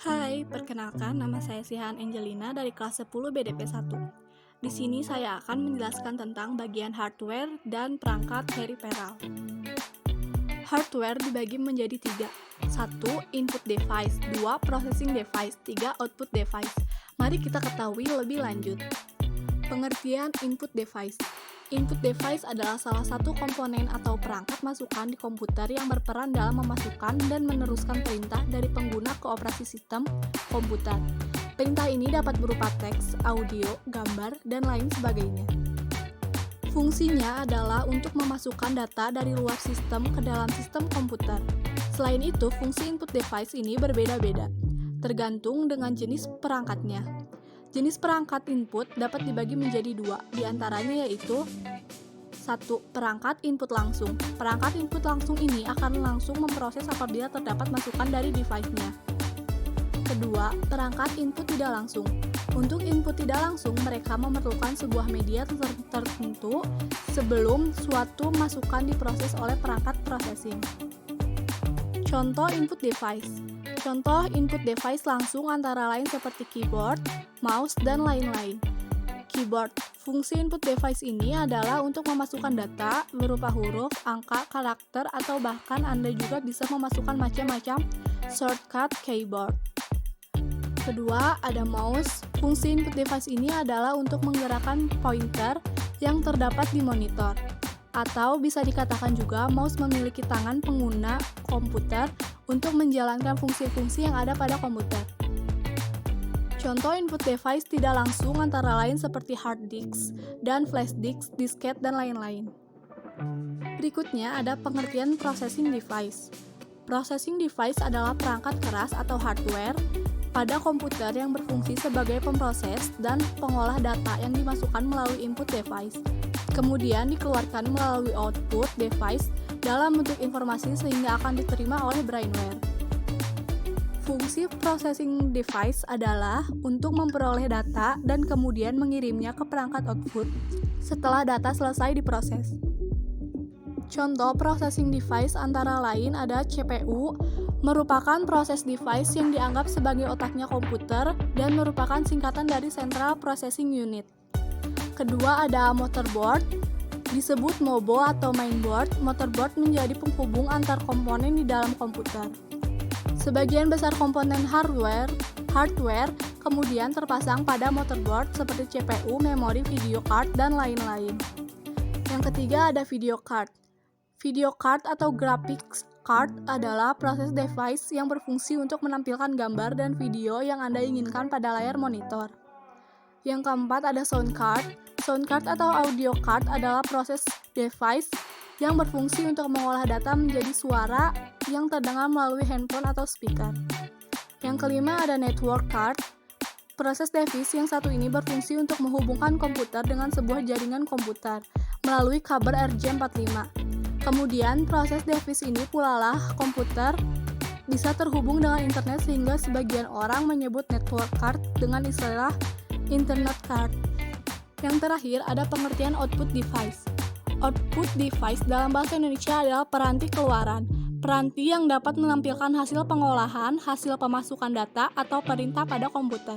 Hai, perkenalkan nama saya Sihan Angelina dari kelas 10 BDP 1. Di sini saya akan menjelaskan tentang bagian hardware dan perangkat peripheral. Hardware dibagi menjadi 3. 1. Input device, 2. Processing device, 3. Output device. Mari kita ketahui lebih lanjut. Pengertian input device. Input device adalah salah satu komponen atau perangkat masukan di komputer yang berperan dalam memasukkan dan meneruskan perintah dari pengguna ke operasi sistem komputer. Perintah ini dapat berupa teks, audio, gambar, dan lain sebagainya. Fungsinya adalah untuk memasukkan data dari luar sistem ke dalam sistem komputer. Selain itu, fungsi input device ini berbeda-beda, tergantung dengan jenis perangkatnya. Jenis perangkat input dapat dibagi menjadi 2, diantaranya yaitu 1. Perangkat input langsung. Perangkat input langsung ini akan langsung memproses apabila terdapat masukan dari device-nya. Kedua, perangkat input tidak langsung. Untuk input tidak langsung, mereka memerlukan sebuah media tertentu sebelum suatu masukan diproses oleh perangkat processing. Contoh input device. Contoh input device langsung antara lain seperti keyboard, mouse, dan lain-lain. Keyboard. Fungsi input device ini adalah untuk memasukkan data berupa huruf, angka, karakter, atau bahkan Anda juga bisa memasukkan macam-macam shortcut keyboard. Kedua, ada mouse. Fungsi input device ini adalah untuk menggerakkan pointer yang terdapat di monitor. Atau bisa dikatakan juga mouse memiliki tangan pengguna komputer untuk menjalankan fungsi-fungsi yang ada pada komputer. Contoh input device tidak langsung antara lain seperti hard disk dan flash disk, disket, dan lain-lain. Berikutnya ada pengertian processing device. Processing device adalah perangkat keras atau hardware pada komputer yang berfungsi sebagai pemproses dan pengolah data yang dimasukkan melalui input device, kemudian dikeluarkan melalui output device dalam bentuk informasi sehingga akan diterima oleh brainware. Fungsi processing device adalah untuk memperoleh data dan kemudian mengirimnya ke perangkat output setelah data selesai diproses. Contoh processing device antara lain ada CPU, merupakan proses device yang dianggap sebagai otaknya komputer dan merupakan singkatan dari Central Processing Unit. Kedua ada motherboard, disebut MOBO atau mainboard. Motherboard menjadi penghubung antar komponen di dalam komputer. Sebagian besar komponen hardware kemudian terpasang pada motherboard seperti CPU, memori, video card, dan lain-lain. Yang ketiga ada video card. Video card atau graphics card adalah proses device yang berfungsi untuk menampilkan gambar dan video yang Anda inginkan pada layar monitor. Yang keempat ada sound card. Sound card atau audio card adalah proses device yang berfungsi untuk mengolah data menjadi suara yang terdengar melalui handphone atau speaker. Yang kelima ada network card. Proses device yang satu ini berfungsi untuk menghubungkan komputer dengan sebuah jaringan komputer melalui kabel RJ45. Kemudian proses device ini pula lah komputer bisa terhubung dengan internet sehingga sebagian orang menyebut network card dengan istilah internet card. Yang terakhir ada pengertian output device. Output device dalam bahasa Indonesia adalah peranti keluaran. Peranti yang dapat menampilkan hasil pengolahan, hasil pemasukan data, atau perintah pada komputer.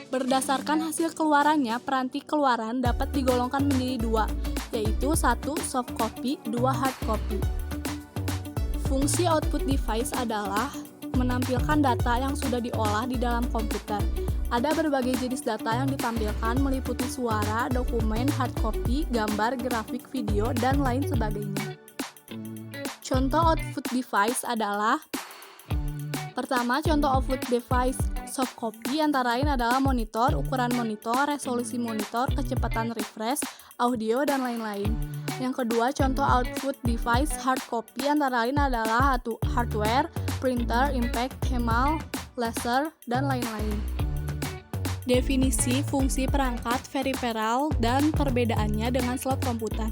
Berdasarkan hasil keluarannya, peranti keluaran dapat digolongkan menjadi 2, yaitu 1. Soft copy, 2. Hard copy. Fungsi output device adalah menampilkan data yang sudah diolah di dalam komputer. Ada berbagai jenis data yang ditampilkan meliputi suara, dokumen, hard copy, gambar, grafik, video, dan lain sebagainya. Contoh output device adalah pertama, contoh output device soft copy antara lain adalah monitor, ukuran monitor, resolusi monitor, kecepatan refresh, audio, dan lain-lain. Yang kedua, contoh output device hard copy antara lain adalah hardware, printer, impact, kemal, laser, dan lain-lain. Definisi fungsi perangkat peripheral dan perbedaannya dengan slot komputer.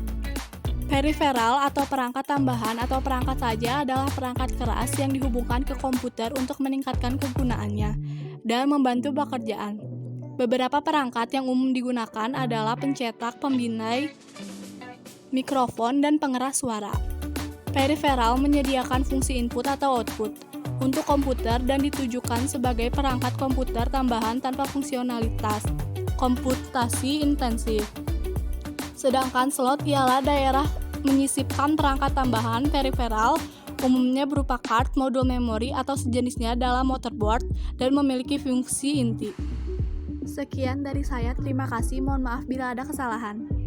Peripheral atau perangkat tambahan atau perangkat saja adalah perangkat keras yang dihubungkan ke komputer untuk meningkatkan kegunaannya dan membantu pekerjaan. Beberapa perangkat yang umum digunakan adalah pencetak, pembindai, mikrofon, dan pengeras suara. Peripheral menyediakan fungsi input atau output. untuk komputer dan ditujukan sebagai perangkat komputer tambahan tanpa fungsionalitas komputasi intensif. Sedangkan slot ialah daerah menyisipkan perangkat tambahan periferal, umumnya berupa card, modul memori, atau sejenisnya dalam motherboard dan memiliki fungsi inti. Sekian dari saya, terima kasih, mohon maaf bila ada kesalahan.